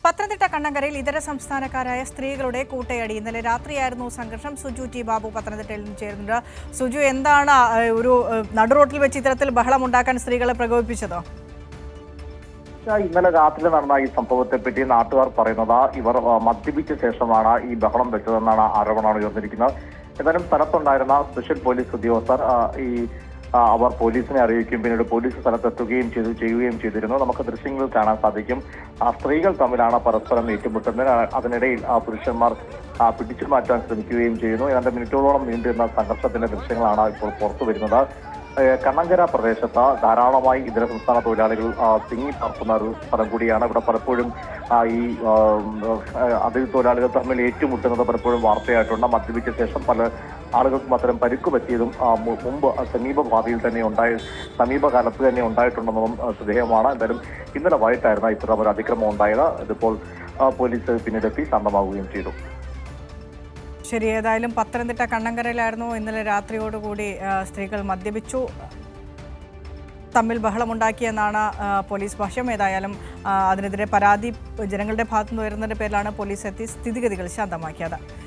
പത്തനംതിട്ട കണ്ണങ്കരയിൽ ഇതര സംസ്ഥാനക്കാരായ സ്ത്രീകളുടെ കൂട്ടയടി. ഇന്നലെ രാത്രിയായിരുന്നു സംഘർഷം. സുജു ടി ബാബു പത്തനംതിട്ടയിൽ നിന്ന് ചേരുന്നുണ്ട്. സുജു, എന്താണ് ഒരു നടുറോട്ടിൽ വെച്ച് ഇത്തരത്തിൽ ബഹളം ഉണ്ടാക്കാൻ സ്ത്രീകളെ പ്രകോപിപ്പിച്ചതോ? ഇന്നലെ രാത്രി നടന്ന ഈ സംഭവത്തെപ്പറ്റി നാട്ടുകാർ പറയുന്നത് ഇവർ മദ്യപിച്ച ശേഷമാണ് ഈ ബഹളം വെച്ചതെന്നാണ് ആരോപണമാണ് ഉയർന്നിരിക്കുന്നത്. ഏതായാലും സ്ഥലത്തുണ്ടായിരുന്ന സ്പെഷ്യൽ പോലീസ് ഉദ്യോഗസ്ഥർ അവർ പോലീസിനെ അറിയിക്കുകയും പിന്നീട് പോലീസ് സ്ഥലത്തെത്തുകയും ചെയ്യുകയും ചെയ്തിരുന്നു. നമുക്ക് ദൃശ്യങ്ങളിൽ കാണാൻ സാധിക്കും. സ്ത്രീകൾ തമ്മിലാണ് പരസ്പരം ഏറ്റുമുട്ടുന്നത്. അതിനിടയിൽ പുരുഷന്മാർ പിടിച്ചു മാറ്റാൻ ശ്രമിക്കുകയും ചെയ്യുന്നു. ഏതാണ്ട് മിനിറ്റുകളോളം നീണ്ടിരുന്ന സംഘർഷത്തിന്റെ ദൃശ്യങ്ങളാണ് ഇപ്പോൾ പുറത്തു വരുന്നത്. കണ്ണങ്കര പ്രദേശത്ത് ധാരാളമായി ഇതര സംസ്ഥാന തൊഴിലാളികൾ തിങ്ങി പാർക്കുന്ന ഒരു സ്ഥലം കൂടിയാണ്. ഇവിടെ പലപ്പോഴും ഈ അതിഥി തൊഴിലാളികൾ തമ്മിൽ ഏറ്റുമുട്ടുന്നത് പലപ്പോഴും വാർത്തയായിട്ടുണ്ട്. മദ്യപിച്ച ശേഷം പല ആളുകൾക്കും അത്തരം പരിക്ക് പറ്റിയതും മുമ്പ് സമീപകാലത്ത് തന്നെ ഉണ്ടായിട്ടുണ്ടെന്നതും ശ്രദ്ധേയമാണ്. എന്തായാലും ഇന്നലെ വൈകിട്ടായിരുന്നു ഇത്തരം ഒരു അതിക്രമം ഉണ്ടായത്. ഇതിപ്പോൾ പോലീസ് പിന്നീടെത്തി ശാന്തമാവുകയും ചെയ്തു. ശരി, ഏതായാലും പത്തനംതിട്ട കണ്ണങ്കരയിലായിരുന്നു ഇന്നലെ രാത്രിയോടുകൂടി സ്ത്രീകൾ മദ്യപിച്ചു തമ്മിൽ ബഹളമുണ്ടാക്കിയെന്നാണ് പോലീസ് ഭാഷ്യം. ഏതായാലും അതിനെതിരെ പരാതി ജനങ്ങളുടെ ഭാഗത്തുനിന്ന് വരുന്നതിന്റെ പേരിലാണ് പോലീസ് എത്തി സ്ഥിതിഗതികൾ ശാന്തമാക്കിയത്.